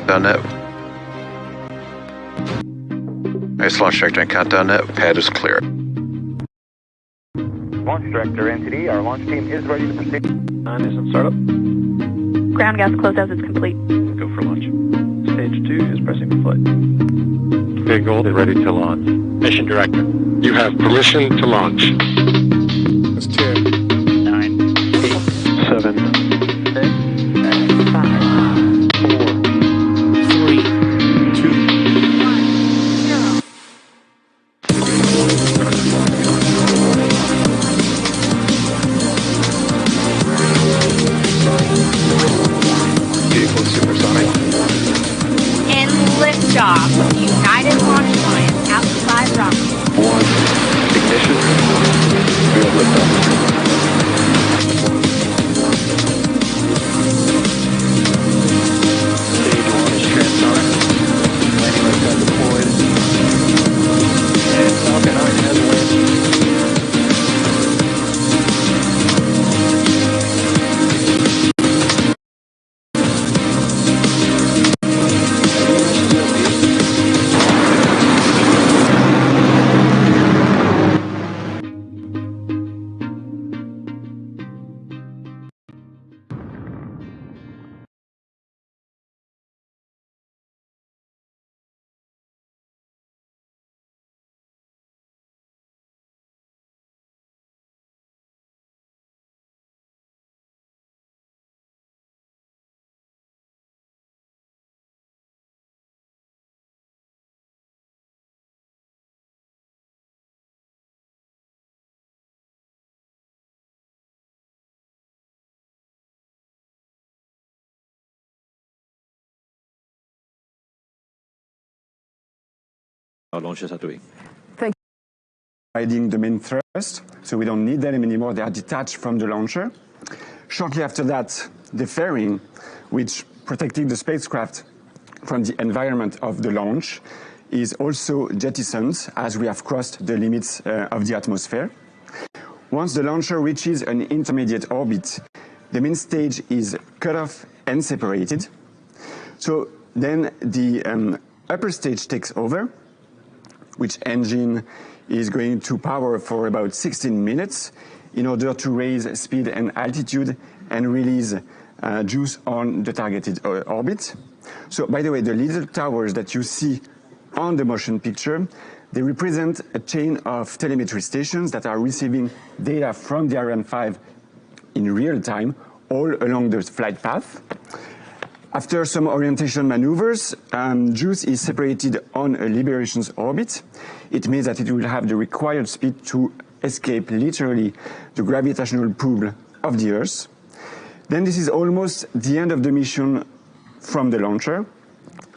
countdown now. Nice launch director and countdown now. Pad is clear. Launch director, NTD, our launch team is ready to proceed. Ignition startup. Ground gas closeout is complete. Go for launch. Stage 2 is pressing for flight. Okay, Gold, ready to launch. Mission director, you have permission to launch. It's 10, 9, 8, 7, 6, 5, 4, 3, 2, 0. Vehicle supersonic. In liftoff, United Launch Alliance outside rocket. 1. Ignition. Real liftoff. Stage 1 is transonic. Landing light pad deployed. And Falcon 9 has landed. Our launches are doing. Providing the main thrust, so we don't need them anymore. They are detached from the launcher. Shortly after that, the fairing, which protecting the spacecraft from the environment of the launch, is also jettisoned as we have crossed the limits of the atmosphere. Once the launcher reaches an intermediate orbit, the main stage is cut off and separated. So then the upper stage takes over, which engine is going to power for about 16 minutes in order to raise speed and altitude and release juice on the targeted orbit. So, by the way, the little towers that you see on the motion picture, they represent a chain of telemetry stations that are receiving data from the Ariane 5 in real time all along the flight path. After some orientation maneuvers, JUICE is separated on a liberations orbit. It means that it will have the required speed to escape literally the gravitational pull of the Earth. Then this is almost the end of the mission from the launcher,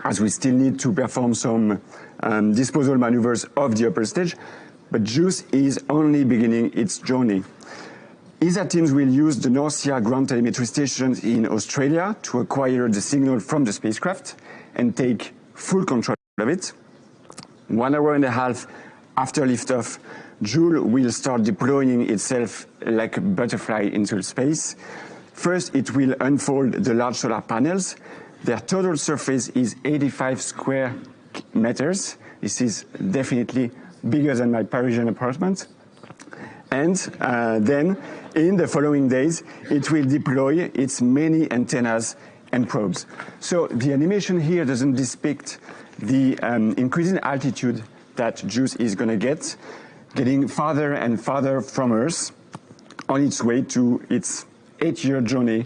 as we still need to perform some disposal maneuvers of the upper stage, but JUICE is only beginning its journey. ESA teams will use the Norcia ground telemetry stations in Australia to acquire the signal from the spacecraft and take full control of it. 1 hour and a half after liftoff, Joule will start deploying itself like a butterfly into space. First, it will unfold the large solar panels. Their total surface is 85 square meters. This is definitely bigger than my Parisian apartment. And then, in the following days, it will deploy its many antennas and probes. So the animation here doesn't depict the increasing altitude that JUICE is going to get, getting farther and farther from Earth on its way to its 8-year journey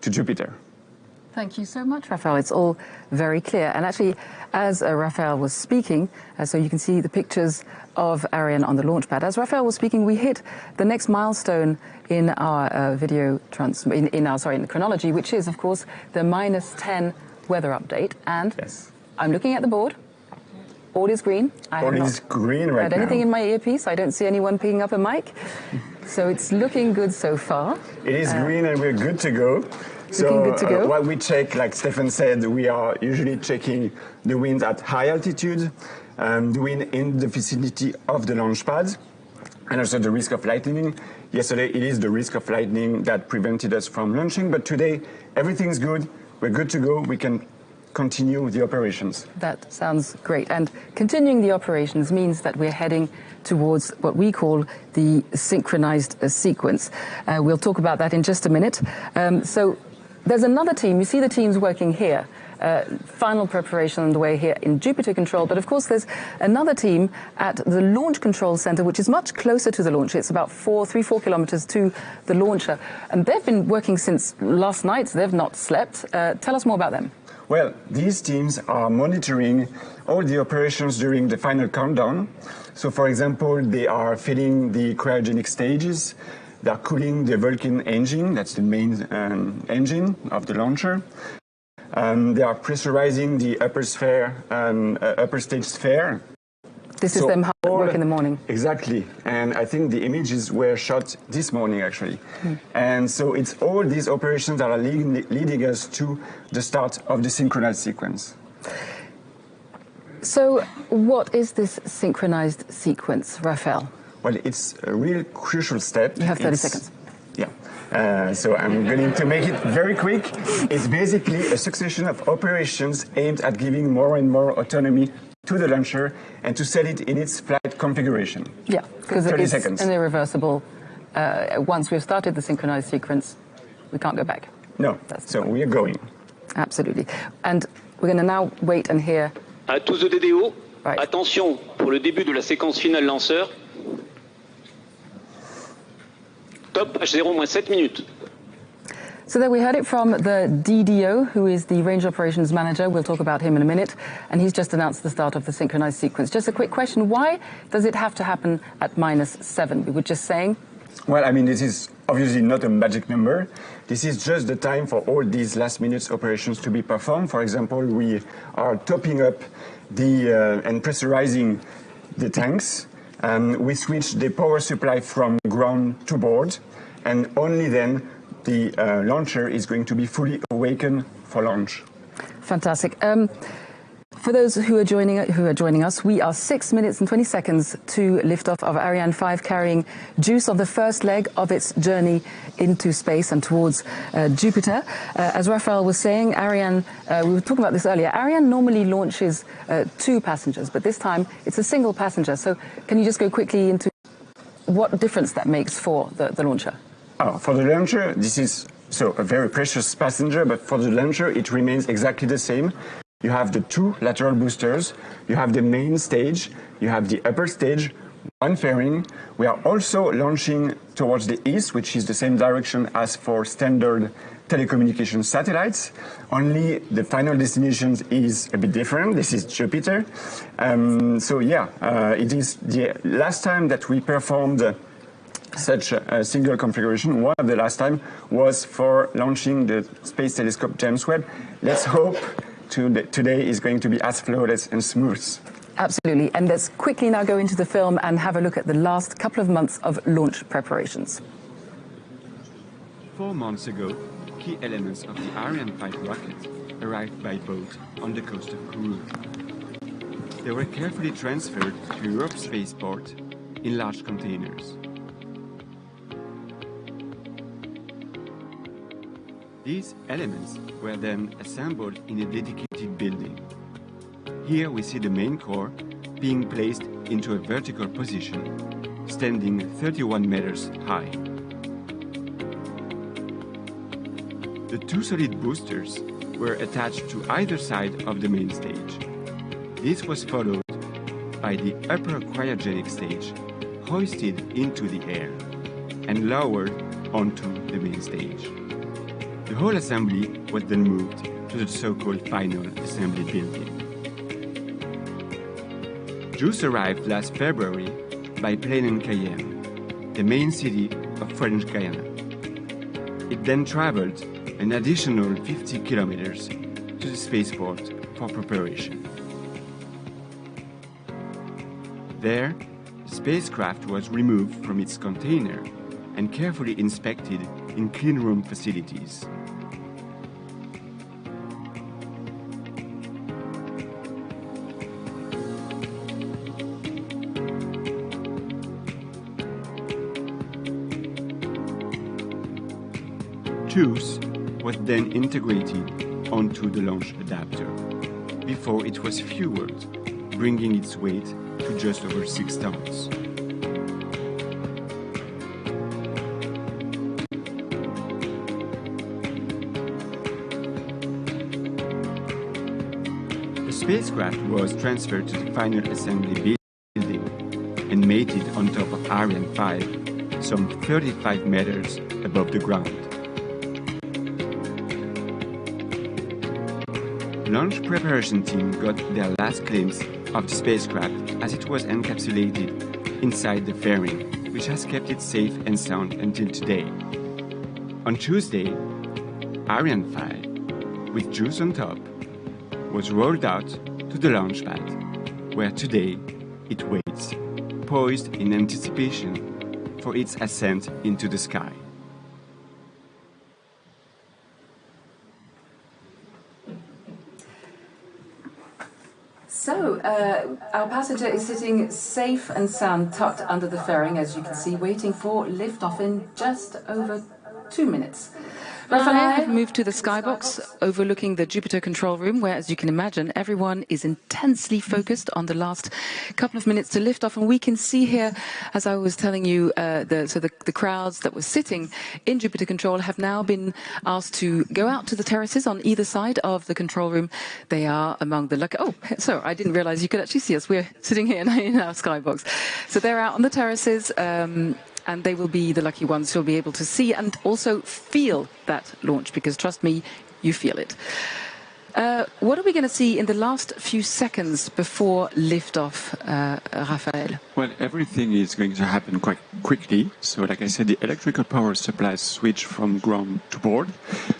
to Jupiter. Thank you so much, Raphael. It's all very clear. And actually, as Raphael was speaking, so you can see the pictures of Ariane on the launch pad. As Raphael was speaking, we hit the next milestone in our in the chronology, which is, of course, the -10 weather update. And yes. I'm looking at the board. All is green. All is green right now. Anything in my earpiece? I don't see anyone picking up a mic. So it's looking good so far. It is green and we're good to go. Looking good to go. What we check, like Stefan said, we are usually checking the wind at high altitude, the wind in the vicinity of the launch pad, and also the risk of lightning. Yesterday, it is the risk of lightning that prevented us from launching, but today, everything's good. We're good to go. We can continue the operations. That sounds great. And continuing the operations means that we're heading towards what we call the synchronized sequence. We'll talk about that in just a minute. So there's another team. You see the teams working here. Final preparation underway here in Jupiter Control. But of course, there's another team at the Launch Control Center, which is much closer to the launcher. It's about 4 kilometers to the launcher. And they've been working since last night. So they've not slept. Tell us more about them. Well, these teams are monitoring all the operations during the final countdown. So, for example, they are filling the cryogenic stages. They are cooling the Vulcan engine. That's the main engine of the launcher. They are pressurizing the upper stage sphere. This is them hard at work in the morning. Exactly. And I think the images were shot this morning, actually. And so it's all these operations that are leading us to the start of the synchronized sequence. So what is this synchronized sequence, Raphael? Well, it's a real crucial step. You have 30 seconds. Yeah. So I'm going to make it very quick. It's basically a succession of operations aimed at giving more and more autonomy to the launcher and to set it in its flight configuration. Yeah, because 30 it's seconds. an irreversible. Once we've started the synchronized sequence, we can't go back. No, so we are going. Absolutely. And we're going to now wait and hear. À tous EDDO, Right. attention pour le début de la séquence finale lanceur. Top H0 moins 7 minutes. So there we heard it from the DDO, who is the Range Operations Manager. We'll talk about him in a minute. And he's just announced the start of the synchronized sequence. Just a quick question. Why does it have to happen at -7? We were just saying. Well, I mean, this is obviously not a magic number. This is just the time for all these last-minute operations to be performed. For example, we are topping up and pressurizing the tanks. We switch the power supply from ground to board, and only then the launcher is going to be fully awakened for launch. Fantastic. For those who are joining us, we are 6 minutes and 20 seconds to liftoff of Ariane 5, carrying JUICE on the first leg of its journey into space and towards Jupiter. As Raphael was saying, Ariane, we were talking about this earlier, Ariane normally launches 2 passengers, but this time it's a single passenger. So can you just go quickly into what difference that makes for the launcher? For the launcher, this is a very precious passenger, but for the launcher, it remains exactly the same. You have the 2 lateral boosters, you have the main stage, you have the upper stage, 1 fairing. We are also launching towards the east, which is the same direction as for standard telecommunication satellites. Only the final destination is a bit different. This is Jupiter. It is the last time that we performed such a single configuration. One of the last time was for launching the Space Telescope James Webb. Let's hope today is going to be as flawless and smooth. Absolutely. And let's quickly now go into the film and have a look at the last couple of months of launch preparations. 4 months ago, key elements of the Ariane 5 rocket arrived by boat on the coast of Kourou. They were carefully transferred to Europe spaceport in large containers. These elements were then assembled in a dedicated building. Here we see the main core being placed into a vertical position, standing 31 meters high. The 2 solid boosters were attached to either side of the main stage. This was followed by the upper cryogenic stage, hoisted into the air and lowered onto the main stage. The whole assembly was then moved to the so-called final assembly building. JUICE arrived last February by plane in Cayenne, the main city of French Guiana. It then traveled an additional 50 kilometers to the spaceport for preparation. There, the spacecraft was removed from its container and carefully inspected in clean room facilities. JUICE was then integrated onto the launch adapter. Before it was fueled, bringing its weight to just over 6 tons. The spacecraft was transferred to the final assembly building and mated on top of Ariane 5, some 35 meters above the ground. The launch preparation team got their last glimpse of the spacecraft as it was encapsulated inside the fairing, which has kept it safe and sound until today. On Tuesday, Ariane 5, with Juice on top, was rolled out to the launch pad, where today it waits, poised in anticipation for its ascent into the sky. So, our passenger is sitting safe and sound tucked under the fairing, as you can see, waiting for liftoff in just over 2 minutes. Raphael have moved to the skybox overlooking the Jupiter control room, where, as you can imagine, everyone is intensely focused on the last couple of minutes to lift off. And we can see here, as I was telling you, the crowds that were sitting in Jupiter control have now been asked to go out to the terraces on either side of the control room. They are among the lucky... Oh, so I didn't realize you could actually see us. We're sitting here in our skybox. So they're out on the terraces. And they will be the lucky ones who'll be able to see and also feel that launch, because trust me, you feel it. What are we going to see in the last few seconds before liftoff, Raphael? Well, everything is going to happen quite quickly. So, like I said, the electrical power supplies switch from ground to board.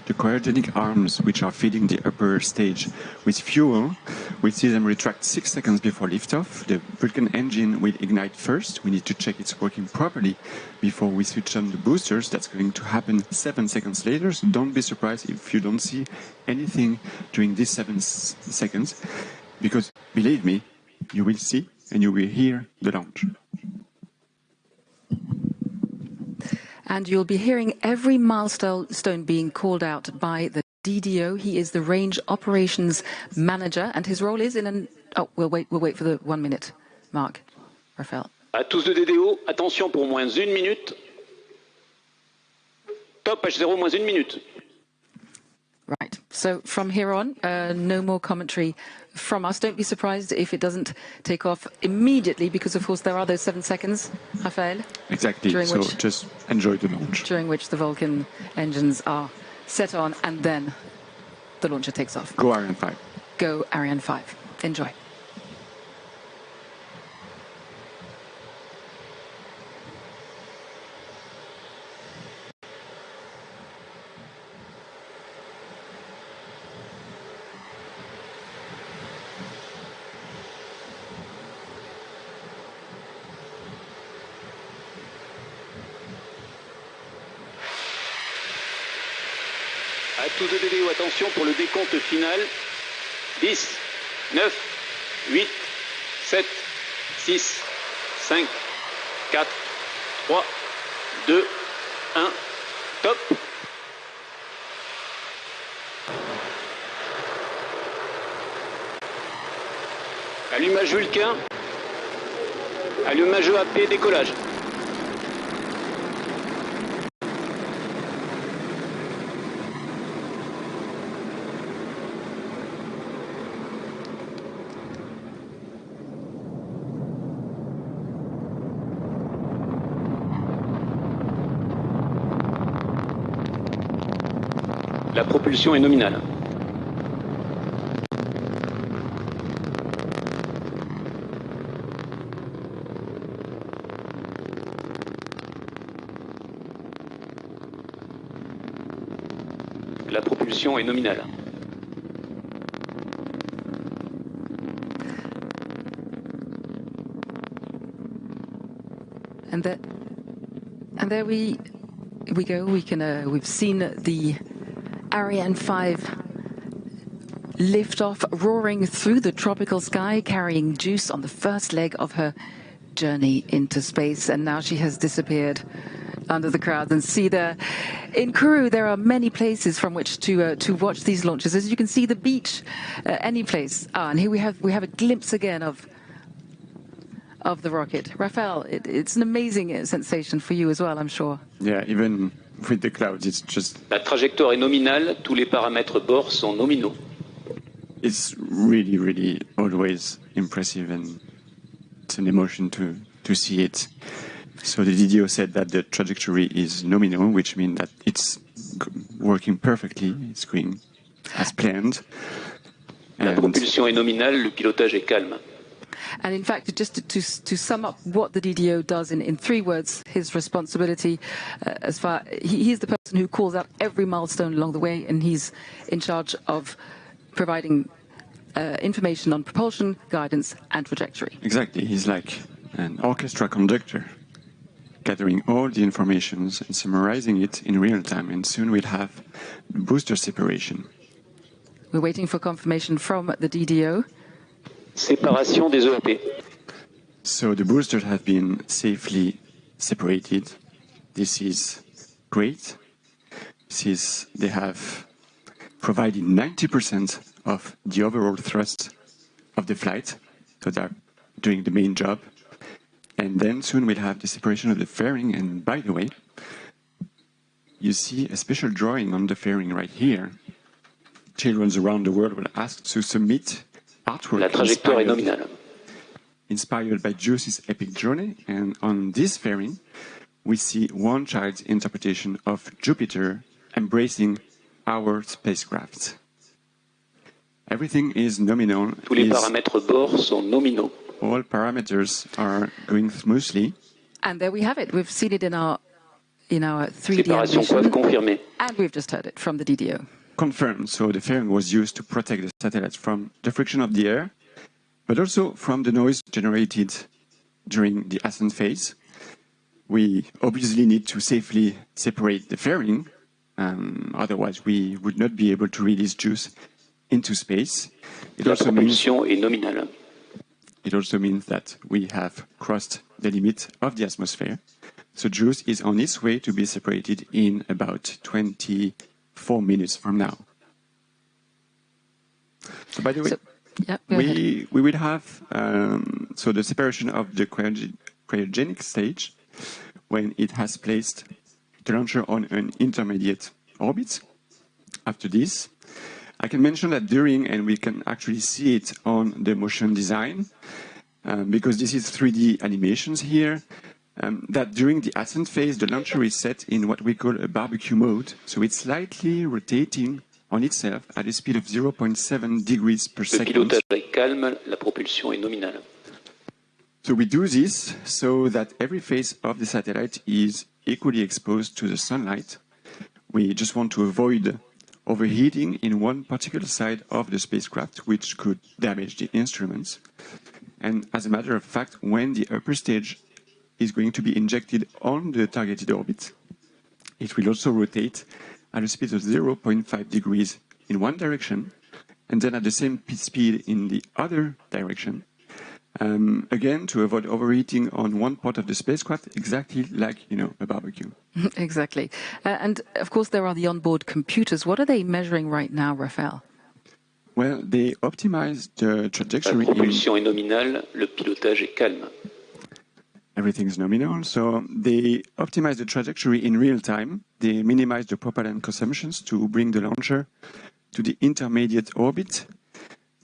The cryogenic arms, which are feeding the upper stage with fuel, we see them retract 6 seconds before liftoff. The Vulcan engine will ignite first. We need to check it's working properly before we switch on the boosters. That's going to happen 7 seconds later. So don't be surprised if you don't see anything during these 7 seconds, because believe me, you will see and you will hear the launch. And you'll be hearing every milestone being called out by the DDO. He is the Range Operations Manager, and his role is in an... Oh, we'll wait for the 1 minute mark. Raphael. À tous de DDO, attention pour moins 1 minute. Top H0 moins 1 minute. Right. So from here on, no more commentary from us. Don't be surprised if it doesn't take off immediately, because, of course, there are those 7 seconds, Raphael. Exactly. So just enjoy the launch. During which the Vulcan engines are set on, and then the launcher takes off. Go Ariane 5. Go Ariane 5. Enjoy. À tous de DDO, attention pour le décompte final. 10, 9, 8, 7, 6, 5, 4, 3, 2, 1, top. Allumage Vulcain. Allumage AP, décollage. La propulsion est nominale. La propulsion est nominale. And there we go. We've seen the Ariane 5 lift off, roaring through the tropical sky, carrying Juice on the first leg of her journey into space. And now she has disappeared under the crowds and see there. In Kourou, there are many places from which to watch these launches. As you can see, the beach, any place. And here we have a glimpse again of the rocket. Raphael, it's an amazing sensation for you as well, I'm sure. Yeah, even with the clouds, it's just... La trajectoire est nominale, tous les paramètres bord sont nominaux. It's really, really always impressive, and it's an emotion to see it. So the DDO said that the trajectory is nominal, which means that it's working perfectly, it's going as planned. La propulsion est nominale, le pilotage est calme. And in fact, just to sum up what the DDO does in 3 words, his responsibility, he's the person who calls out every milestone along the way, and he's in charge of providing information on propulsion, guidance, and trajectory. Exactly. He's like an orchestra conductor, gathering all the information and summarizing it in real time, and soon we'll have booster separation. We're waiting for confirmation from the DDO. Séparation des EAP. So the boosters have been safely separated. This is great. They have provided 90% of the overall thrust of the flight, so they're doing the main job. And then soon we'll have the separation of the fairing. And by the way, you see a special drawing on the fairing right here. Children around the world were asked to submit artwork La trajectoire est nominale. Inspired by Juice's epic journey, and on this fairing, we see one child's interpretation of Jupiter embracing our spacecraft. Everything is nominal. Tous les paramètres bord sont nominaux. All parameters are going smoothly. And there we have it. We've seen it in our 3D Séparation animation, coiffe confirmée. and we've just heard it from the DDO. Confirmed. So the fairing was used to protect the satellites from the friction of the air, but also from the noise generated during the ascent phase. We obviously need to safely separate the fairing, otherwise we would not be able to release Juice into space. La propulsion est nominale. It also means that we have crossed the limit of the atmosphere. So Juice is on its way to be separated in about 24 minutes from now. So by the way, we will have so the separation of the cryogenic stage when it has placed the launcher on an intermediate orbit. After this, I can mention that during, and we can actually see it on the motion design, because this is 3D animations here, that during the ascent phase, the launcher is set in what we call a barbecue mode. So it's slightly rotating on itself at a speed of 0.7 degrees per Le second. pilotage est calme, la propulsion est nominale. So we do this so that every face of the satellite is equally exposed to the sunlight. We just want to avoid overheating in one particular side of the spacecraft, which could damage the instruments. And as a matter of fact, when the upper stage is going to be injected on the targeted orbit, it will also rotate at a speed of 0.5 degrees in one direction, and then at the same speed in the other direction. Again, to avoid overheating on one part of the spacecraft, exactly like, a barbecue. Exactly. And of course, there are the onboard computers. What are they measuring right now, Raphael? Well, they optimize the La trajectory. propulsion est nominale, le pilotage est calme. Everything's nominal, so they optimize the trajectory in real time. They minimize the propellant consumptions to bring the launcher to the intermediate orbit,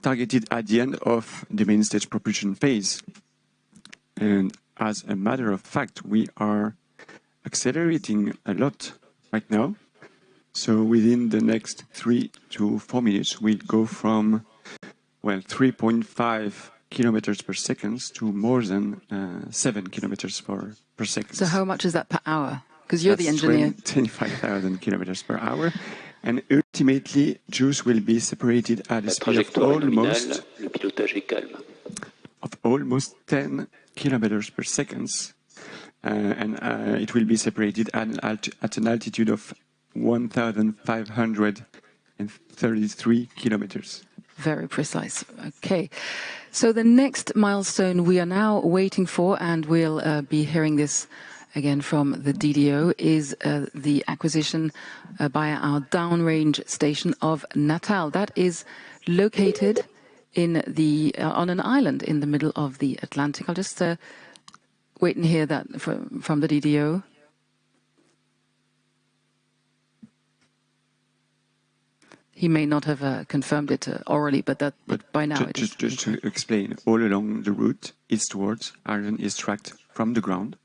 targeted at the end of the main stage propulsion phase. And as a matter of fact, we are accelerating a lot right now. So within the next 3 to 4 minutes, we'll go from, 3.5 kilometers per second to more than 7 kilometers per second. So how much is that per hour? Because you're the engineer. 25,000 kilometers per hour. And ultimately, Juice will be separated at a La speed of trajectoire est nominale, le pilotage est calme. almost 10 kilometers per second. And it will be separated at an altitude of 1,533 kilometers. Very precise. Okay. So the next milestone we are now waiting for, and we'll be hearing this again from the DDO, is the acquisition by our downrange station of Natal. That is located in the on an island in the middle of the Atlantic. I'll just wait and hear that from the DDO. He may not have confirmed it orally, but by now it is. Just to explain, all along the route eastwards, Ariane is tracked from the ground.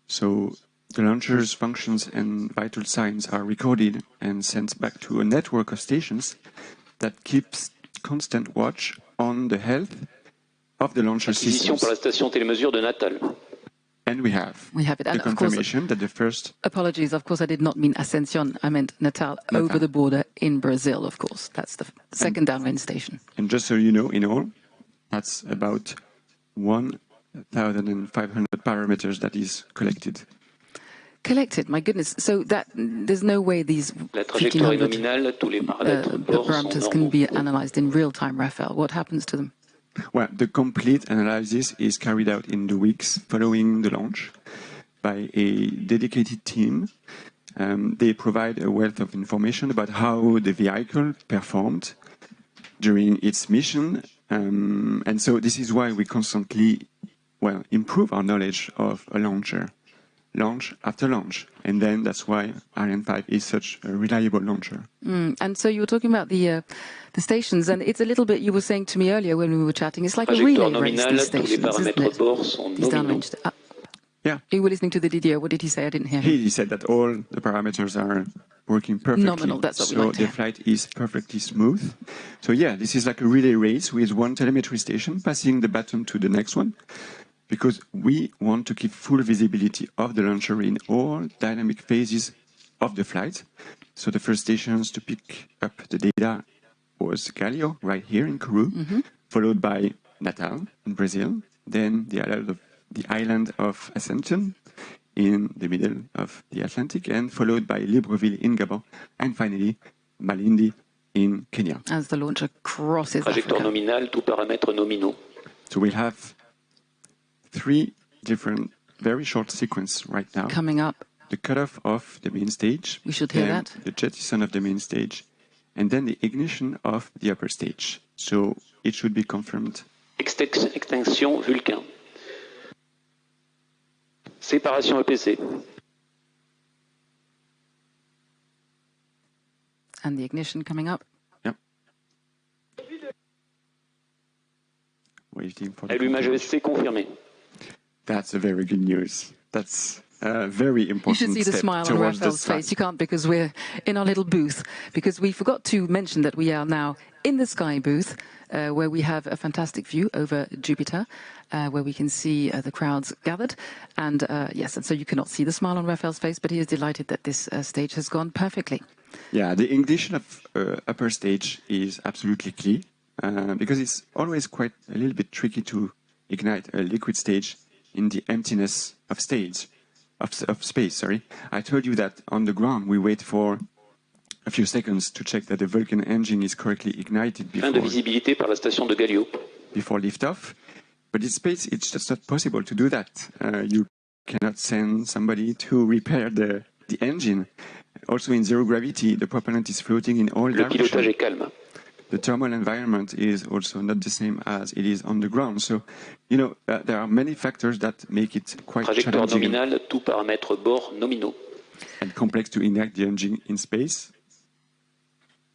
So the launcher's functions and vital signs are recorded and sent back to a network of stations that keeps constant watch on the health of the launcher systems. Par la station télémesure de Natal. And we have it. And the confirmation that the first... Apologies, of course, I did not mean Ascension. I meant Natal, over the border in Brazil, of course. That's the second downrange station. And just so you know, in all, that's about 1,500 parameters that is collected. Collected, my goodness. So that there's no way these 1,500 parameters can be analyzed in real time, Raphael. What happens to them? Well, the complete analysis is carried out in the weeks following the launch by a dedicated team. They provide a wealth of information about how the vehicle performed during its mission. And so this is why we constantly, improve our knowledge of a launcher, launch after launch. And then that's why Ariane 5 is such a reliable launcher. And so you were talking about the stations, and it's a little bit, you were saying to me earlier when we were chatting, it's like a relay race, these stations, isn't it? These downrange. Yeah. You were listening to the DDO. What did he say? I didn't hear him. He said that all the parameters are working perfectly. Nominal, that's what we like to the hear. flight is perfectly smooth. So yeah, this is like a relay race with one telemetry station passing the baton to the next one, because we want to keep full visibility of the launcher in all dynamic phases of the flight. So the first stations to pick up the data was Galileo, right here in Kourou, followed by Natal in Brazil, then the island of Ascension in the middle of the Atlantic, and followed by Libreville in Gabon, and finally Malindi in Kenya. As the launcher crosses Trajectoire Africa. nominale, tout paramètre nominaux. So we'll have 3 different, very short sequences right now. Coming up. The cutoff of the main stage. We should hear then that. the jettison of the main stage, and then the ignition of the upper stage. So it should be confirmed. Extinction Vulcain. Séparation EPC. And the ignition coming up. Yep. Waiting for the Allumage confirmation. ESC confirmé. That's a very good news. That's a very You important should see the step smile on towards the Raphael's start. face. You can't, because we're in our little booth. Because we forgot to mention that we are now in the Sky booth, where we have a fantastic view over Jupiter, where we can see the crowds gathered. And yes, and so you cannot see the smile on Raphael's face, but he is delighted that this stage has gone perfectly. Yeah, the ignition of upper stage is absolutely key, because it's always quite a little bit tricky to ignite a liquid stage in the emptiness of space. I told you that on the ground we wait for a few seconds to check that the Vulcan engine is correctly ignited Fin de visibilité par la station de Galileo. before liftoff. But in space, it's just not possible to do that. You cannot send somebody to repair the engine. Also in zero gravity, the propellant is floating in all Le pilotage directions. est calme. The thermal environment is also not the same as it is on the ground. So, there are many factors that make it quite Trajectoire challenging nominale, tout paramètre bord nominaux. and complex to ignite the engine in space.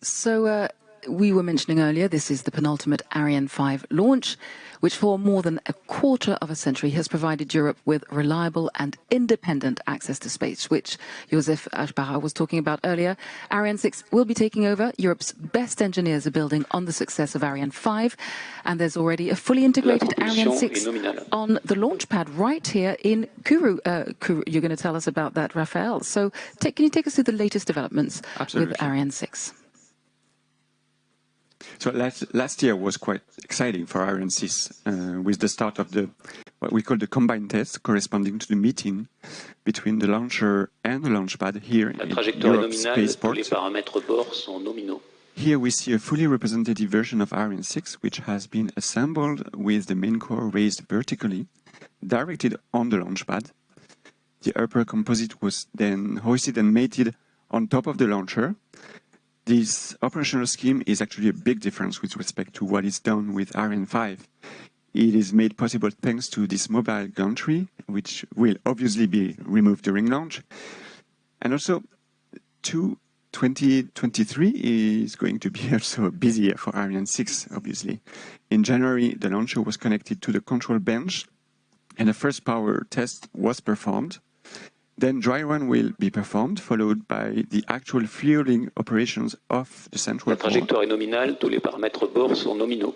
So we were mentioning earlier, this is the penultimate Ariane 5 launch, which for more than a quarter of a century has provided Europe with reliable and independent access to space, which Joseph Aschbacher was talking about earlier. Ariane 6 will be taking over. Europe's best engineers are building on the success of Ariane 5, and there's already a fully integrated Ariane 6 on the launch pad right here in Kourou. You're going to tell us about that, Raphael. So can you take us through the latest developments with Ariane 6? So last year was quite exciting for Ariane 6 with the start of what we call the combined test, corresponding to the meeting between the launcher and the launch pad here in Europe Spaceport. Les paramètres bord sont nominaux. Here we see a fully representative version of Ariane 6, which has been assembled with the main core raised vertically, directed on the launch pad. The upper composite was then hoisted and mated on top of the launcher. This operational scheme is actually a big difference with respect to what is done with Ariane 5. It is made possible thanks to this mobile gantry, which will obviously be removed during launch. And also, 2023 is going to be also a busy year for Ariane 6, obviously. In January, the launcher was connected to the control bench, and the first power test was performed. Then dry run will be performed, followed by the actual fueling operations of the central La trajectoire est nominale, tous les paramètres bord sont nominaux.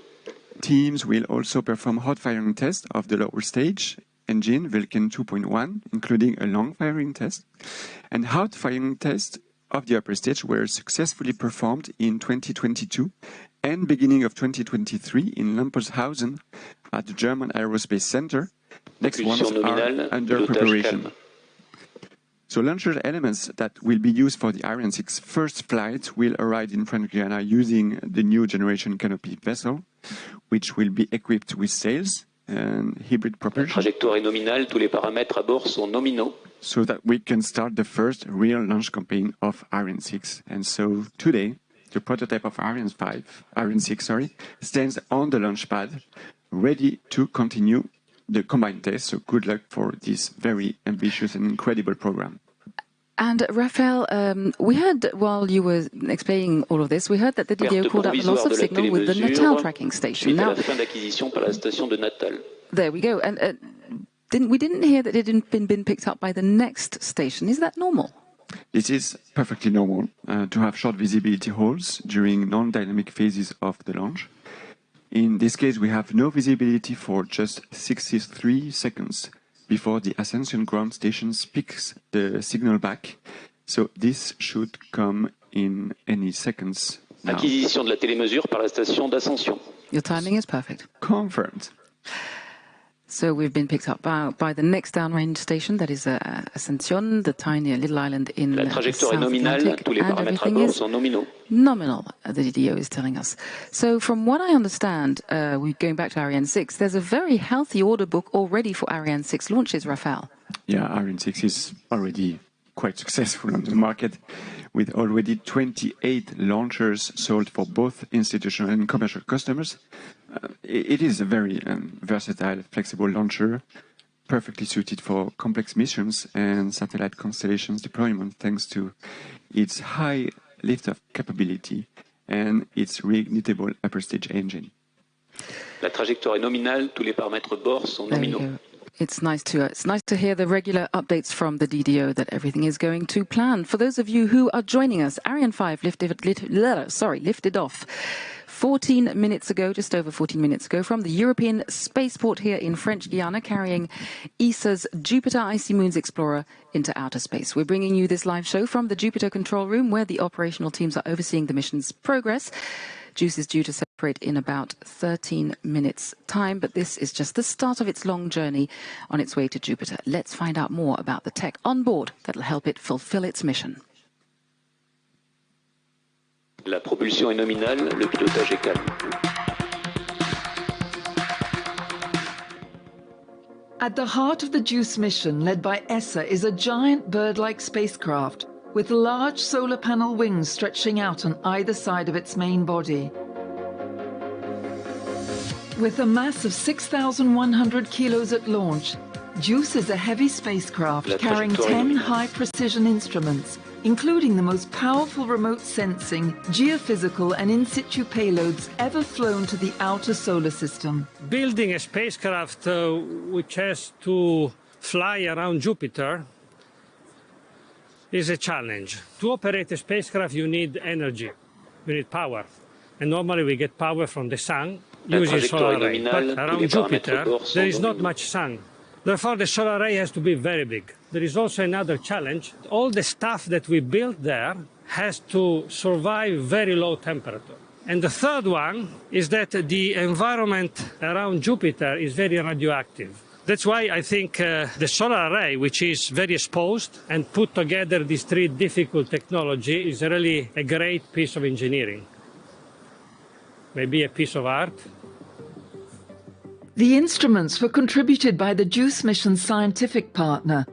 Teams will also perform hot firing tests of the lower stage engine, Vulcan 2.1, including a long firing test. And hot firing tests of the upper stage were successfully performed in 2022 and beginning of 2023 in Lampershausen at the German Aerospace Center. Next ones are under preparation. So launcher elements that will be used for the Ariane 6 first flight will arrive in French Guiana using the new generation canopy vessel, which will be equipped with sails and hybrid propulsion. La trajectoire est nominale, tous les paramètres à bord sont nominaux. So that we can start the first real launch campaign of Ariane 6. And so today, the prototype of Ariane 6, stands on the launch pad, ready to continue the combined test. So good luck for this very ambitious and incredible program. And Raphael, we heard while you were explaining all of this, we heard that the DDO called out the loss of signal with the Natal tracking station. Now, there we go. And we didn't hear that it hadn't been picked up by the next station. Is that normal? This is perfectly normal to have short visibility holes during non-dynamic phases of the launch. In this case, we have no visibility for just 63 seconds before the Ascension ground station picks the signal back. So this should come in any seconds now. Acquisition de la télémesure par la station d'Ascension. Your timing is perfect. Confirmed. So we've been picked up by the next downrange station, that is Ascension, the tiny little island in La the trajectoire est South nominale, Atlantic, tous les and paramètres à everything bord is sont nominaux. nominal, the DDO is telling us. So from what I understand, we're going back to Ariane 6, there's a very healthy order book already for Ariane 6 launches, Raphael. Yeah, Ariane 6 is already quite successful on the market, with already 28 launchers sold for both institutional and commercial customers. It is a very versatile, flexible launcher, perfectly suited for complex missions and satellite constellations deployment thanks to its high lift-off capability and its reignitable upper stage engine. La trajectoire est nominale, tous les paramètres bord sont There you nominaux. go. It's nice to hear the regular updates from the DDO that everything is going to plan. For those of you who are joining us, Ariane 5 lifted off 14 minutes ago, just over 14 minutes ago, from the European spaceport here in French Guiana, carrying ESA's Jupiter Icy Moons Explorer into outer space. We're bringing you this live show from the Jupiter control room, where the operational teams are overseeing the mission's progress. JUICE is due to separate in about 13 minutes' time, but this is just the start of its long journey on its way to Jupiter. Let's find out more about the tech on board that will help it fulfill its mission. La propulsion est nominale, le pilotage est calme. At the heart of the JUICE mission, led by ECA, is a giant bird-like spacecraft with large solar panel wings stretching out on either side of its main body. With a mass of 6,100 kilos at launch, JUICE is a heavy spacecraft carrying 10 high-precision instruments, including the most powerful remote sensing, geophysical and in-situ payloads ever flown to the outer solar system. Building a spacecraft which has to fly around Jupiter is a challenge. To operate a spacecraft, you need energy, you need power. And normally we get power from the sun, using solar array. But around Jupiter, there is not much sun. Therefore, the solar array has to be very big. There is also another challenge. All the stuff that we built there has to survive very low temperature. And the third one is that the environment around Jupiter is very radioactive. That's why I think the solar array, which is very exposed and put together these three difficult technologies, is really a great piece of engineering. Maybe a piece of art. The instruments were contributed by the JUICE mission's scientific partner.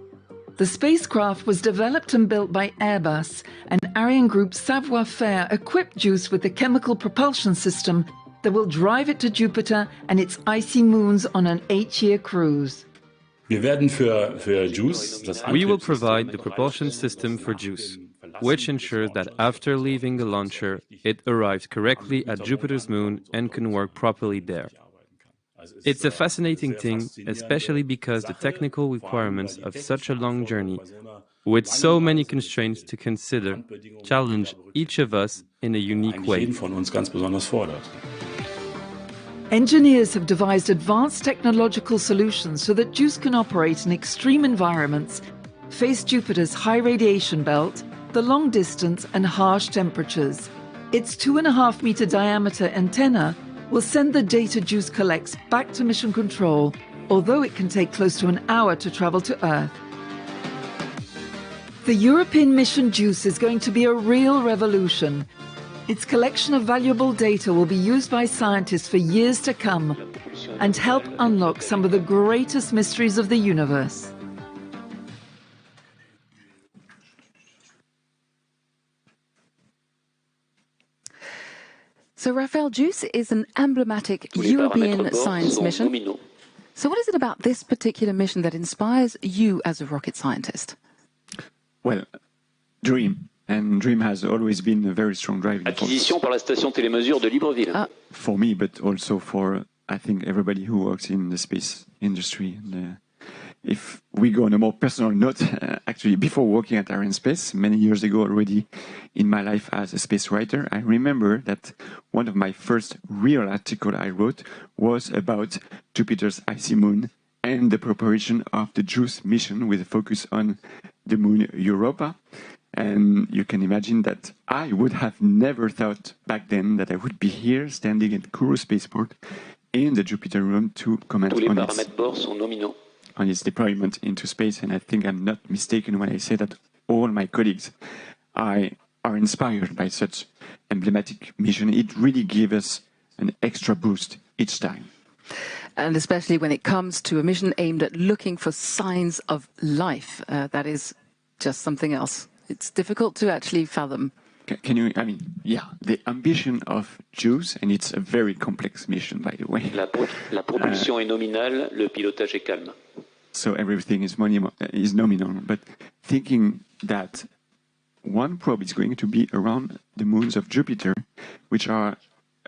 The spacecraft was developed and built by Airbus, and Ariane Group's Savoir-Faire equipped JUICE with the chemical propulsion system that will drive it to Jupiter and its icy moons on an 8-year cruise. We will provide the propulsion system for JUICE, which ensures that after leaving the launcher, it arrives correctly at Jupiter's moon and can work properly there. It's a fascinating thing, especially because the technical requirements of such a long journey, with so many constraints to consider, challenge each of us in a unique way. Engineers have devised advanced technological solutions so that JUICE can operate in extreme environments, face Jupiter's high radiation belt, the long distance and harsh temperatures. Its 2.5-meter diameter antenna will send the data JUICE collects back to mission control, although it can take close to an hour to travel to Earth. The European mission JUICE is going to be a real revolution. Its collection of valuable data will be used by scientists for years to come and help unlock some of the greatest mysteries of the universe. So, Raphael, JUICE is an emblematic European science mission. So what is it about this particular mission that inspires you as a rocket scientist? Well, dream. And dream has always been a very strong driving force. Acquisition par la station télémesure de Libreville. For me, but also for, I think, everybody who works in the space industry. And, if we go on a more personal note, actually, before working at Ariane Space, many years ago already in my life as a space writer, I remember that one of my first real articles I wrote was about Jupiter's icy moon and the preparation of the JUICE mission with a focus on the moon Europa. And you can imagine that I would have never thought back then that I would be here standing at Kourou Spaceport in the Jupiter room to comment on its deployment into space. And I think I'm not mistaken when I say that all my colleagues are inspired by such emblematic mission. It really gives us an extra boost each time. And especially when it comes to a mission aimed at looking for signs of life, that is just something else. It's difficult to actually fathom. Can you, I mean, yeah, the ambition of JUICE, and it's a very complex mission, by the way. La propulsion est nominale, le pilotage est calme. So everything is nominal, but thinking that one probe is going to be around the moons of Jupiter, which are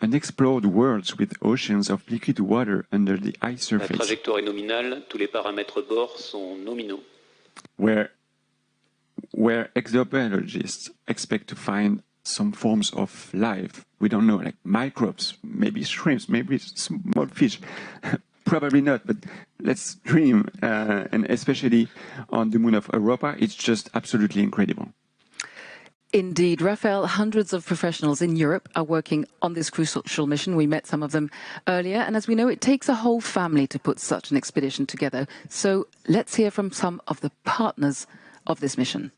unexplored worlds with oceans of liquid water under the ice surface. La trajectoire est nominale, tous les paramètres bord sont nominaux. Where exobiologists expect to find some forms of life. We don't know, like microbes, maybe shrimps, maybe small fish. Probably not, but let's dream. And especially on the moon of Europa, it's just absolutely incredible. Indeed, Raphael, hundreds of professionals in Europe are working on this crucial mission. We met some of them earlier, and as we know, it takes a whole family to put such an expedition together. So let's hear from some of the partners of this mission.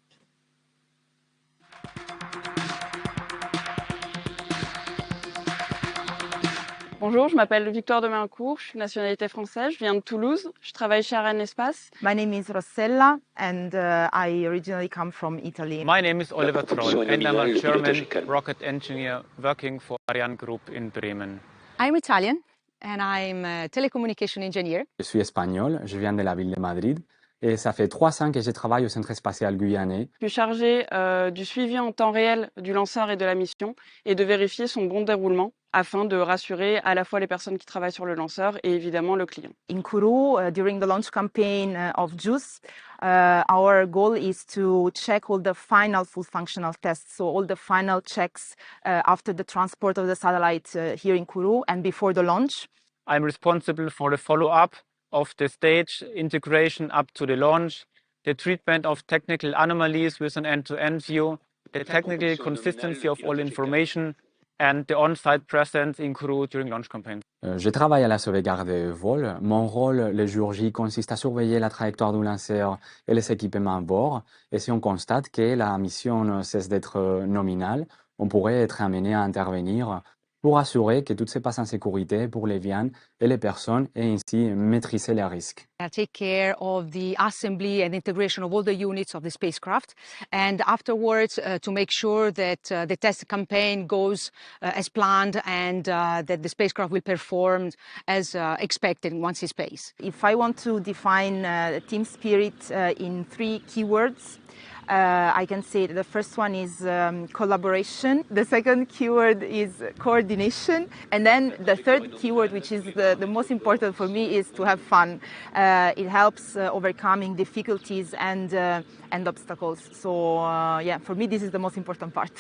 Bonjour, je m'appelle Victoire de Maincourt, je suis de nationalité française, je viens de Toulouse, je travaille chez Ariane Espace. My name is Rossella and I originally come from Italy. My name is Oliver Troll and I'm a German rocket engineer working for Ariane Group in Bremen. I'm Italian and I'm a telecommunication engineer. Je suis espagnol, je viens de la ville de Madrid. Et ça fait 3 ans que je travaille au Centre spatial guyanais. Je suis chargée du suivi en temps réel du lanceur et de la mission et de vérifier son bon déroulement afin de rassurer à la fois les personnes qui travaillent sur le lanceur et évidemment le client. In Kourou, during the launch campaign of JUICE, our goal is to check all the final full functional tests, so all the final checks after the transport of the satellite here in Kourou and before the launch. I'm responsible for the follow-up of the stage integration up to the launch, the treatment of technical anomalies with an end-to-end view, the technical consistency of all information, and the on-site presence in Kourou during launch campaign. Je travaille à la sauvegarde des vols. Mon rôle le jour J consiste à surveiller la trajectoire du lanceur et les équipements à bord. Et si on constate que la mission cesse d'être nominale, on pourrait être amené à intervenir pour assurer que tout se passe en sécurité pour les biens et les personnes et ainsi maîtriser les risques. I'll take care of the assembly and integration of all the units of the spacecraft, and afterwards to make sure that the test campaign goes as planned and that the spacecraft will perform as expected once in space. If I want to define team spirit in 3 keywords, I can say the first one is collaboration, the second keyword is coordination, and then the third keyword, which is the most important for me, is to have fun. It helps overcoming difficulties and obstacles. So yeah, for me this is the most important part.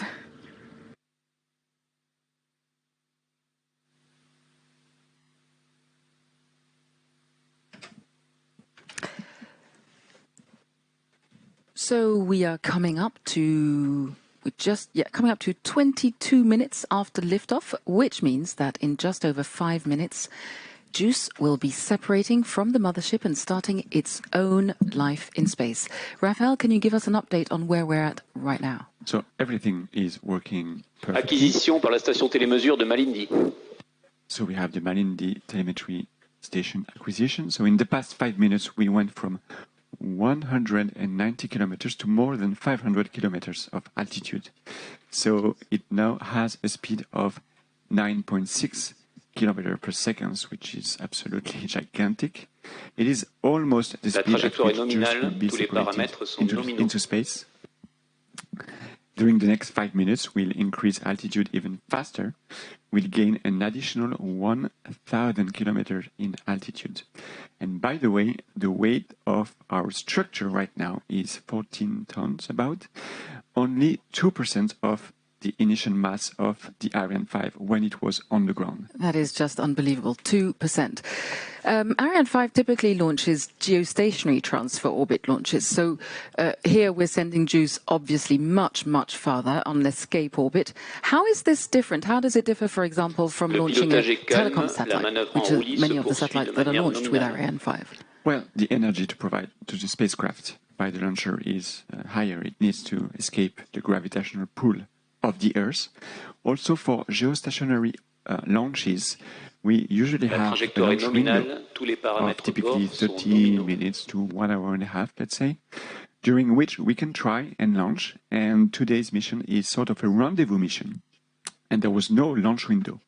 So we are coming up to 22 minutes after liftoff, which means that in just over 5 minutes, JUICE will be separating from the mothership and starting its own life in space. Raphael, can you give us an update on where we're at right now? So everything is working perfectly. Acquisition par la station télémesure de Malindi. So we have the Malindi telemetry station acquisition. So in the past 5 minutes, we went from 190 kilometers to more than 500 kilometers of altitude. So it now has a speed of 9.6 kilometers per second, which is absolutely gigantic. It is almost the speed at which JUICE will be separated into space. During the next 5 minutes, we'll increase altitude even faster. We'll gain an additional 1,000 kilometers in altitude. And by the way, the weight of our structure right now is 14 tons about, only 2% of the initial mass of the Ariane 5 when it was on the ground. That is just unbelievable, 2%. Ariane 5 typically launches geostationary transfer orbit launches. So here we're sending JUICE obviously much, much farther on an escape orbit. How is this different? How does it differ, for example, from launching a telecom satellite, which are many of the satellites that are launched with Ariane 5? Well, the energy to provide to the spacecraft by the launcher is higher. It needs to escape the gravitational pull of the Earth. Also for geostationary launches, we usually have a launch window of typically 30 minutes to 1 hour and a half, let's say, during which we can try and launch. And today's mission is sort of a rendezvous mission. And there was no launch window.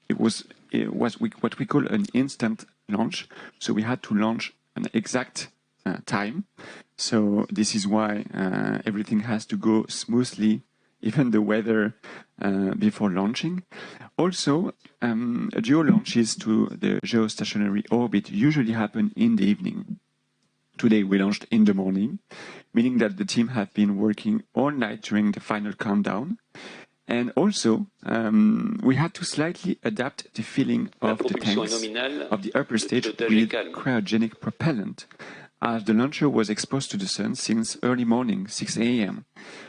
It was what we call an instant launch. So we had to launch an exact time. So this is why everything has to go smoothly, even the weather before launching. Also, geo launches to the geostationary orbit usually happen in the evening. Today we launched in the morning, meaning that the team have been working all night during the final countdown. And also, we had to slightly adapt the filling of the tanks of the upper stage with cryogenic propellant, as the launcher was exposed to the sun since early morning, 6 a.m.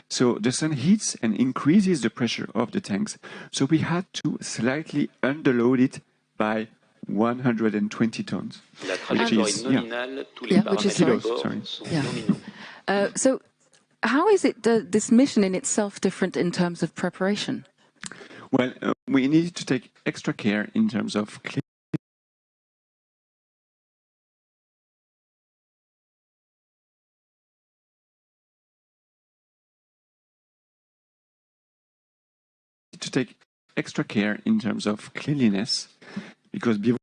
So the sun heats and increases the pressure of the tanks, so we had to slightly underload it by 120 tons, which is, kilos, sorry. So how is it, this mission in itself, different in terms of preparation? Well, we needed to take extra care in terms of cleanliness, because before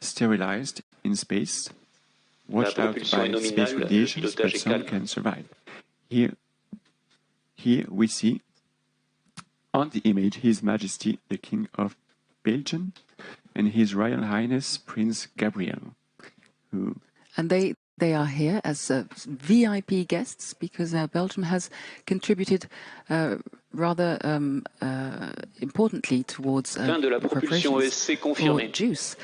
sterilized in space, watched out by space radiations, but some can survive. Here we see on the image His Majesty the King of Belgium and His Royal Highness Prince Gabriel, who... And they are here as VIP guests because Belgium has contributed rather importantly towards preparations for JUICE.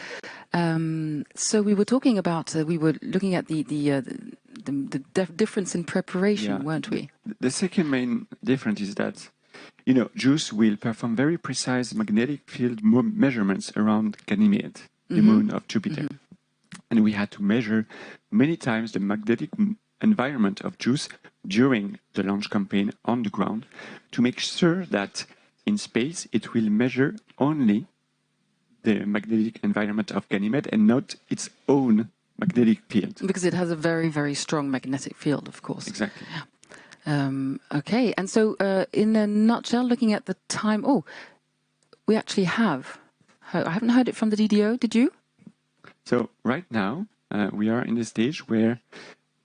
So we were talking about, we were looking at the difference in preparation, weren't we? The second main difference is that, JUICE will perform very precise magnetic field measurements around Ganímedes, the moon of Jupiter. And we had to measure many times the magnetic environment of JUICE during the launch campaign on the ground to make sure that in space, it will measure only the magnetic environment of Ganymede and not its own magnetic field. Because it has a very, very strong magnetic field, of course. Exactly. Okay, and so in a nutshell, looking at the time, we actually have, I haven't heard it from the DDO, did you? So right now, we are in the stage where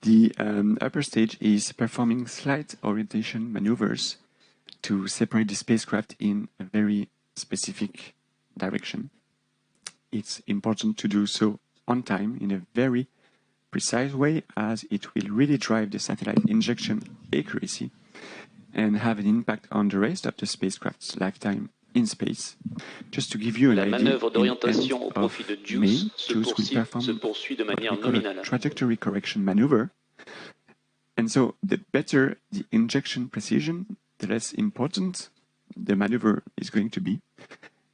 the upper stage is performing slight orientation maneuvers to separate the spacecraft in a very specific direction. It's important to do so on time in a very precise way, as it will really drive the satellite injection accuracy and have an impact on the rest of the spacecraft's lifetime in space. Just to give you an idea, manœuvre d'orientation au profit de JUICE se poursuit de manière nominale. Trajectory correction maneuver. And so the better the injection precision, the less important the maneuver is going to be,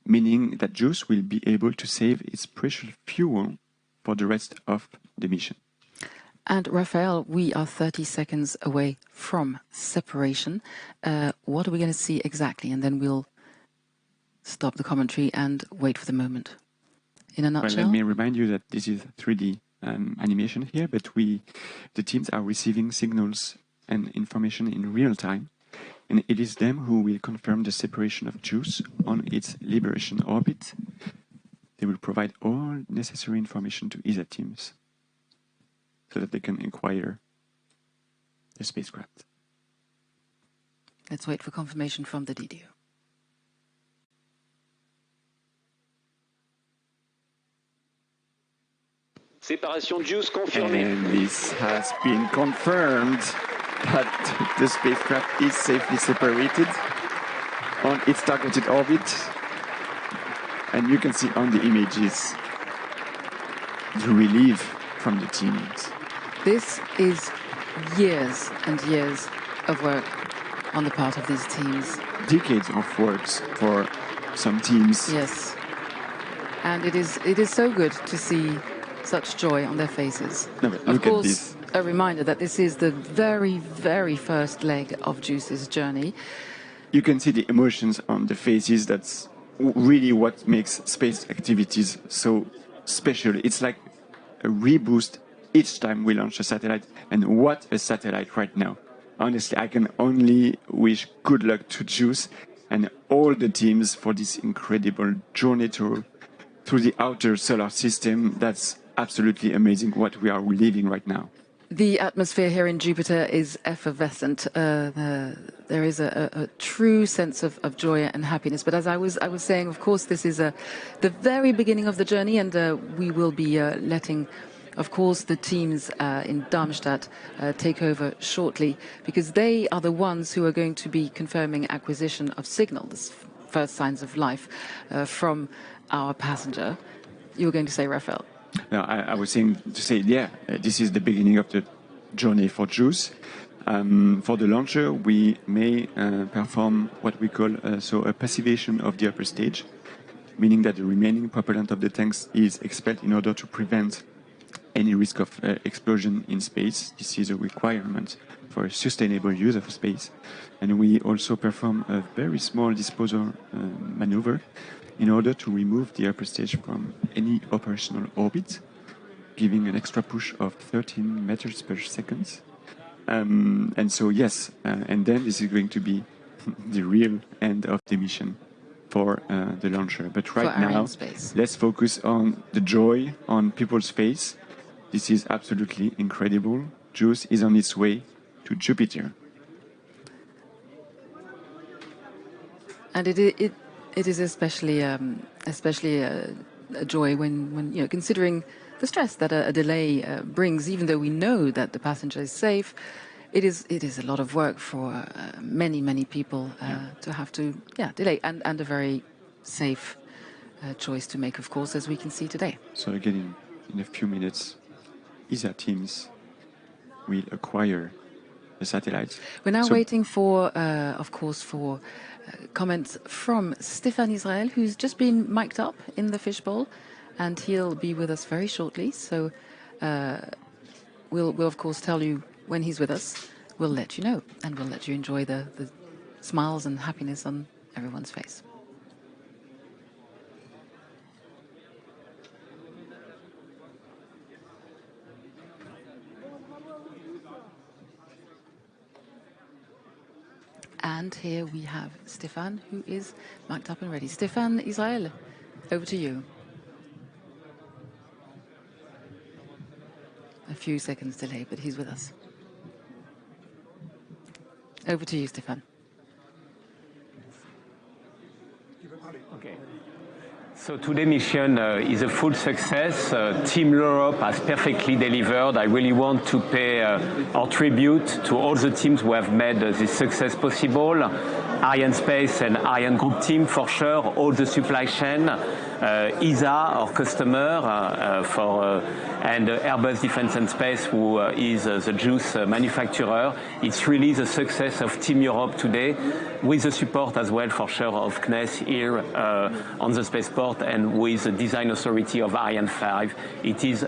meaning that JUICE will be able to save its precious fuel for the rest of the mission. And Raphael, we are 30 seconds away from separation. What are we going to see exactly? And then we'll stop the commentary and wait for the moment. In a nutshell? Well, let me remind you that this is 3D animation here, but the teams are receiving signals and information in real time, and it is them who will confirm the separation of JUICE on its liberation orbit. They will provide all necessary information to ESA teams so that they can acquire the spacecraft. Let's wait for confirmation from the DDO. Séparation JUICE confirmée. And this has been confirmed that the spacecraft is safely separated on its targeted orbit. And you can see on the images the relief from the teams. This is years and years of work on the part of these teams. Decades of works for some teams. Yes. And it is so good to see such joy on their faces. No, but of look course, at this. A reminder that this is the very, very first leg of JUICE's journey. You can see the emotions on the faces. That's really what makes space activities so special. It's like a reboost each time we launch a satellite. And what a satellite right now. Honestly, I can only wish good luck to JUICE and all the teams for this incredible journey through the outer solar system. That's absolutely amazing what we are living right now. The atmosphere here in Jupiter is effervescent. There is a true sense of joy and happiness. But as I was saying, of course, this is the very beginning of the journey, and we will be letting, of course, the teams in Darmstadt take over shortly, because they are the ones who are going to be confirming acquisition of signals, first signs of life from our passenger. You were going to say, Raphael? No, I was saying to say, this is the beginning of the journey for JUICE. For the launcher, we may perform what we call a passivation of the upper stage, meaning that the remaining propellant of the tanks is expelled in order to prevent any risk of explosion in space. This is a requirement for a sustainable use of space. And we also perform a very small disposal maneuver in order to remove the upper stage from any operational orbit, giving an extra push of 13 meters per second. And so, yes, and then this is going to be the real end of the mission for the launcher. But right now, let's focus on the joy on people's face. This is absolutely incredible. JUICE is on its way to Jupiter. And it is especially a joy when considering the stress that a delay brings. Even though we know that the passenger is safe, it is a lot of work for many people to have to delay, and a very safe choice to make, of course, as we can see today. So again, in a few minutes, ESA teams will acquire the satellites. We're now waiting for, of course, for comments from Stéphane Israel, who's just been mic'd up in the fishbowl, and he'll be with us very shortly. So we'll of course tell you when he's with us. We'll let you know, and we'll let you enjoy the smiles and happiness on everyone's face. And here we have Stefan, who is mic'd up and ready. Stefan Israel, over to you. A few seconds delay, but he's with us. Over to you, Stefan. Okay. So today's mission is a full success. Team Europe has perfectly delivered. I really want to pay our tribute to all the teams who have made this success possible. Ariane Space and Ariane Group team for sure, all the supply chain, ESA, our customer, and Airbus Defence and Space, who is the juice manufacturer. It's really the success of Team Europe today, with the support as well for sure of CNES here on the spaceport and with the design authority of Ariane 5. It is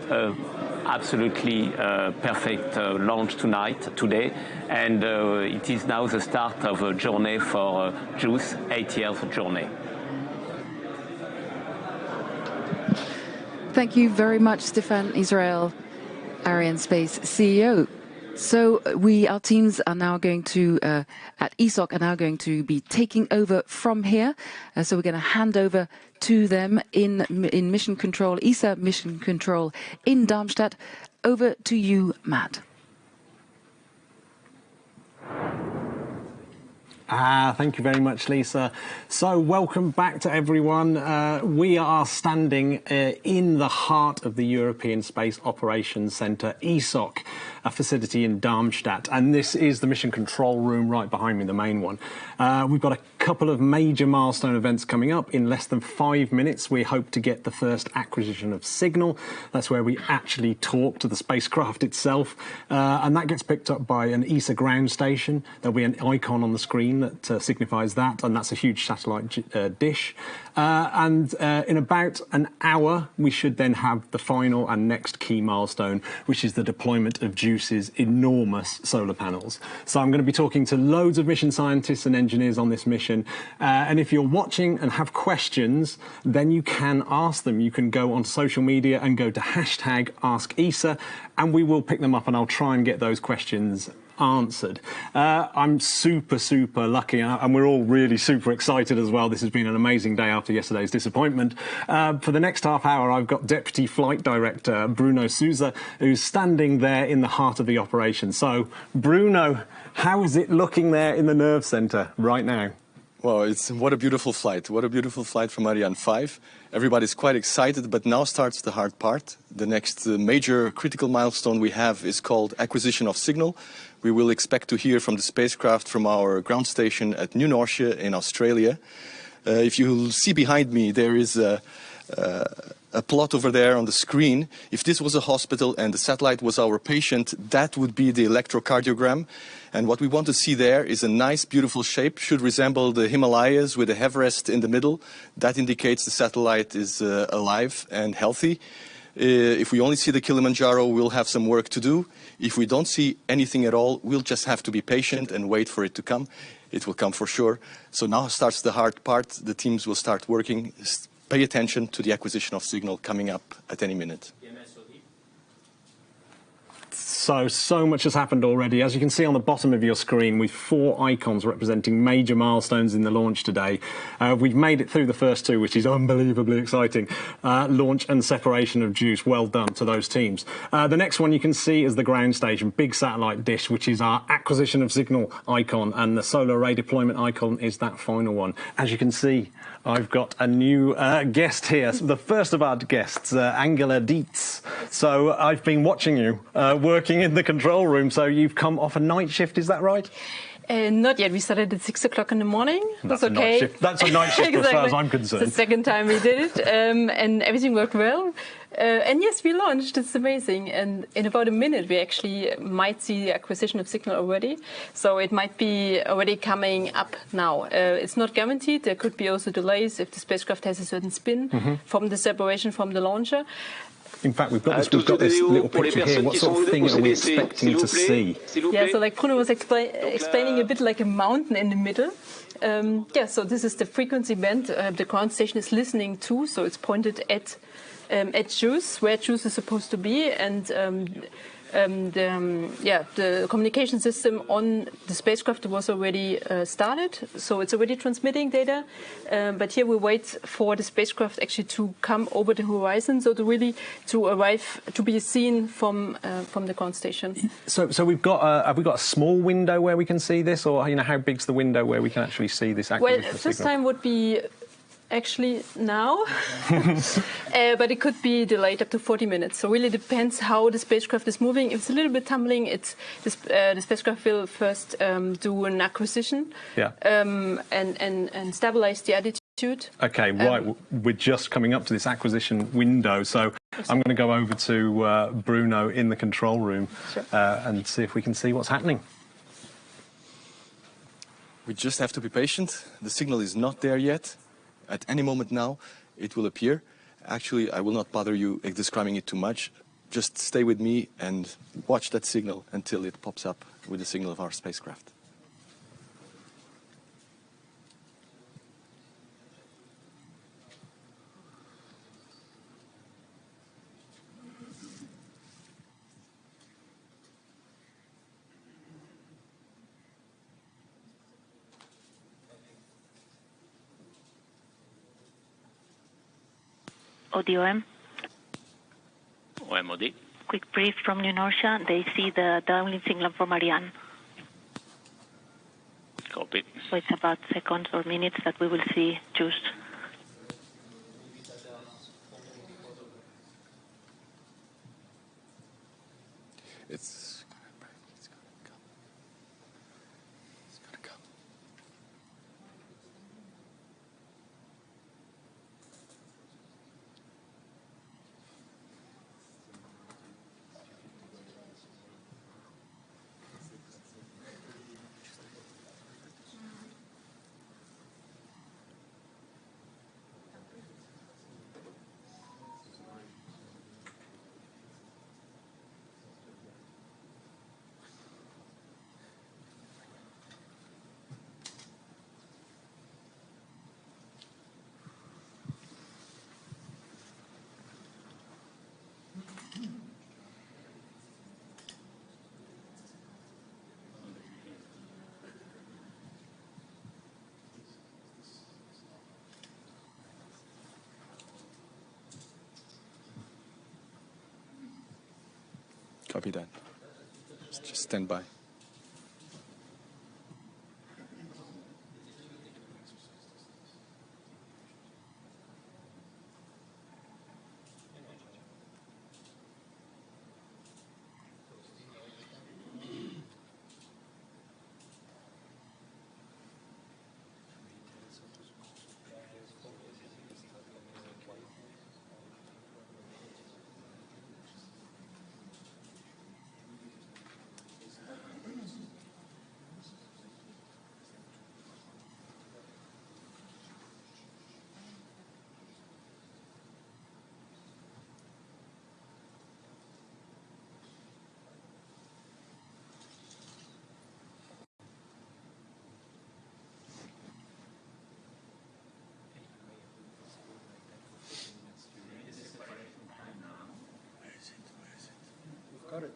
absolutely perfect launch today, and it is now the start of a journey for JUICE, 8 years journey. Thank you very much, Stefan Israel, Ariane Space CEO. So our teams are now going to, at ESOC, are now going to be taking over from here. So we're going to hand over to them in Mission Control, ESA Mission Control in Darmstadt. Over to you, Matt. Thank you very much, Lisa. So welcome back to everyone. We are standing in the heart of the European Space Operations Centre, ESOC, a facility in Darmstadt. And this is the mission control room right behind me, the main one. We've got a couple of major milestone events coming up. In less than 5 minutes, we hope to get the first acquisition of signal. That's where we actually talk to the spacecraft itself. And that gets picked up by an ESA ground station. There'll be an icon on the screen that signifies that, and that's a huge satellite dish. And in about an hour, we should then have the final and next key milestone, which is the deployment of JUICE's enormous solar panels. So I'm going to be talking to loads of mission scientists and engineers on this mission. And if you're watching and have questions, then you can ask them. You can go on social media and go to #AskESA, and we will pick them up, and I'll try and get those questions answered. I'm super lucky, and we're all really super excited as well. This has been an amazing day after yesterday's disappointment. For the next half hour, I've got Deputy Flight Director Bruno Souza, who's standing there in the heart of the operation. So, Bruno, how is it looking there in the nerve centre right now? Well, what a beautiful flight. What a beautiful flight from Ariane 5. Everybody's quite excited, but now starts the hard part. The next major critical milestone we have is called acquisition of signal. We will expect to hear from the spacecraft from our ground station at New Norcia in Australia. If you see behind me, there is a plot over there on the screen. If this was a hospital and the satellite was our patient, that would be the electrocardiogram. And what we want to see there is a nice, beautiful shape, should resemble the Himalayas with a Everest in the middle. That indicates the satellite is alive and healthy. If we only see the Kilimanjaro, we'll have some work to do. If we don't see anything at all, we'll just have to be patient and wait for it to come. It will come for sure. So now starts the hard part. The teams will start working. Pay attention to the acquisition of signal coming up at any minute. So much has happened already. As you can see on the bottom of your screen, with 4 icons representing major milestones in the launch today. We've made it through the first 2, which is unbelievably exciting. Launch and separation of JUICE. Well done to those teams. The next one you can see is the ground station, big satellite dish, which is our acquisition of signal icon, and the solar array deployment icon is that final one. As you can see, I've got a new guest here, the first of our guests, Angela Dietz. So I've been watching you working in the control room, so you've come off a night shift, is that right? Not yet. We started at 6 o'clock in the morning. That's okay. That's a night shift exactly. As far as I'm concerned. It's the second time we did it, and everything worked well. And yes, we launched. It's amazing. And in about a minute, we actually might see the acquisition of signal already. So it might be already coming up now. It's not guaranteed. There could be also delays if the spacecraft has a certain spin from the separation from the launcher. In fact, we've got this little picture here. What sort of thing are we expecting to see? Yeah, so like Bruno was explaining a bit like a mountain in the middle. yeah, so this is the frequency band the ground station is listening to, so it's pointed at JUICE, where JUICE is supposed to be, and the communication system on the spacecraft was already started, so it's already transmitting data. But here we wait for the spacecraft actually to come over the horizon, so to arrive, to be seen from the ground station. So we've got have we got a small window where we can see this, or how big's the window where we can actually see this acquisition? Well, first time would be actually now, but it could be delayed up to 40 minutes. So really depends how the spacecraft is moving. If it's a little bit tumbling, the spacecraft will first do an acquisition, and stabilize the attitude. Okay, right. We're just coming up to this acquisition window, so I'm going to go over to Bruno in the control room and see if we can see what's happening. We just have to be patient. The signal is not there yet. At any moment now, it will appear. Actually, I will not bother you describing it too much. Just stay with me and watch that signal until it pops up with the signal of our spacecraft. ODOM. OMOD. Quick brief from New Inertia. They see the downlink signal from Ariane. Copy. So it's about seconds or minutes that we will see JUICE. It's gonna come. Copy that. Just stand by. Got it.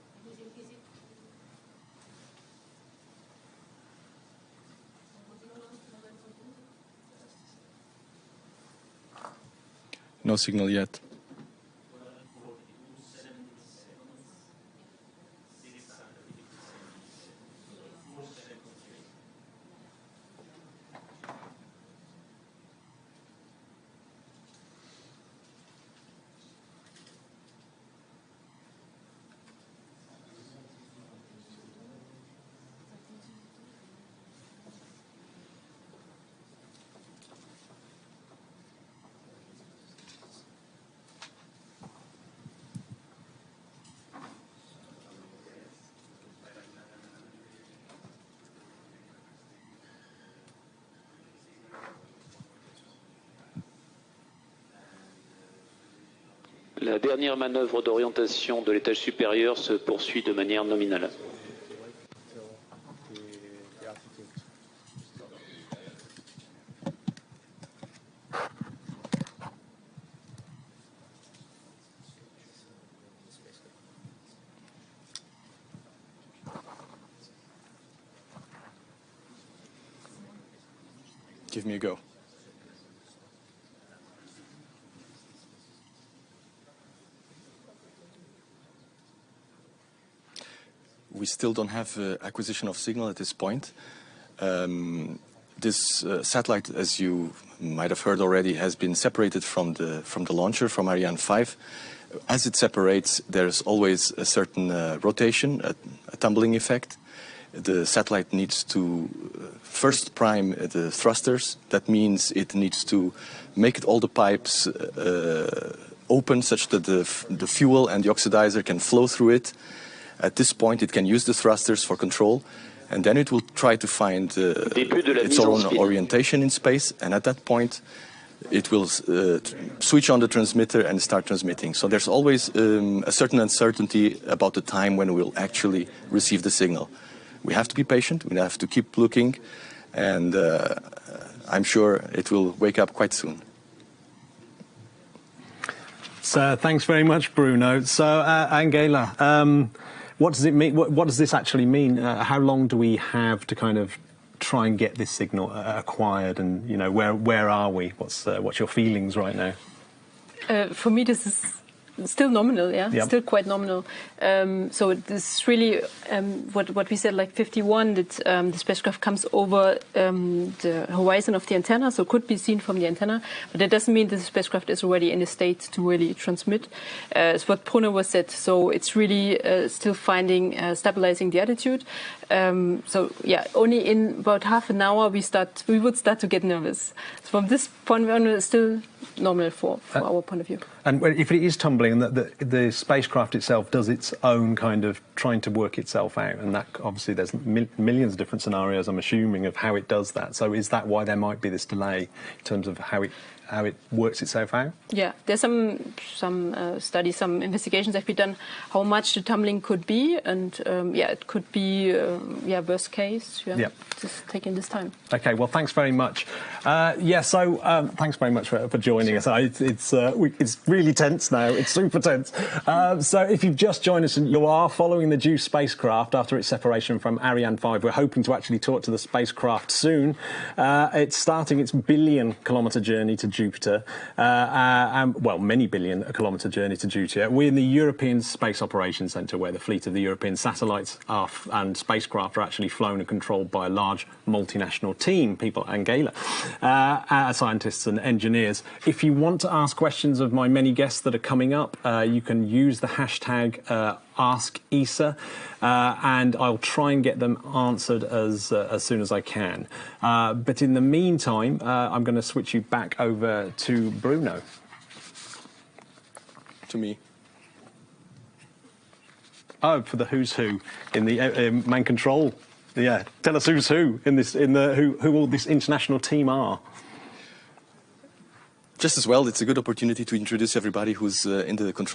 No signal yet. La dernière manœuvre d'orientation de l'étage supérieur se poursuit de manière nominale. Give me a go. We still don't have acquisition of signal at this point. This satellite, as you might have heard already, has been separated from the launcher, from Ariane 5. As it separates, there's always a certain rotation, a tumbling effect. The satellite needs to first prime the thrusters. That means it needs to make all the pipes open such that the fuel and the oxidizer can flow through it. At this point, it can use the thrusters for control, and then it will try to find its own orientation in space, and at that point, it will switch on the transmitter and start transmitting. So there's always a certain uncertainty about the time when we'll actually receive the signal. We have to be patient, we have to keep looking, and I'm sure it will wake up quite soon. So thanks very much, Bruno. So Angela, what does it mean? What does this actually mean? How long do we have to kind of try and get this signal acquired? And you know, where are we? What's your feelings right now? For me, this is still nominal, yeah, yep. Still quite nominal. So this is really what we said, like 51, that the spacecraft comes over the horizon of the antenna, so could be seen from the antenna, but that doesn't mean that the spacecraft is already in a state to really transmit. It's what Bruno was said, so it's really still finding, stabilizing the attitude. So yeah, only in about half an hour we would start to get nervous. So from this point on, it's still nominal for our point of view. And if it is tumbling, and the spacecraft itself does its own kind of trying to work itself out, and that obviously there's millions of different scenarios, I'm assuming, of how it does that. So is that why there might be this delay in terms of how it works itself out? Yeah, there's some studies, some investigations that we've done how much the tumbling could be, and yeah, it could be worst case. Yeah, yep. Just taking this time. Okay, well, thanks very much. So thanks very much for joining us. It's really tense now. It's super tense. So if you've just joined us and you are following the JUICE spacecraft after its separation from Ariane 5, we're hoping to actually talk to the spacecraft soon. It's starting its billion-kilometre journey to Jupiter, many billion-kilometre journey to Jupiter. We're in the European Space Operations Centre, where the fleet of the European satellites and spacecraft are actually flown and controlled by a large multinational team, people, Angela, scientists and engineers. If you want to ask questions of my many guests that are coming up, you can use the hashtag #AskESA, and I'll try and get them answered as soon as I can. But in the meantime, I'm going to switch you back over to Bruno. To me. Oh, for the who's who in the man control. Yeah, tell us who's who who all this international team are. Just as well, it's a good opportunity to introduce everybody who's in the control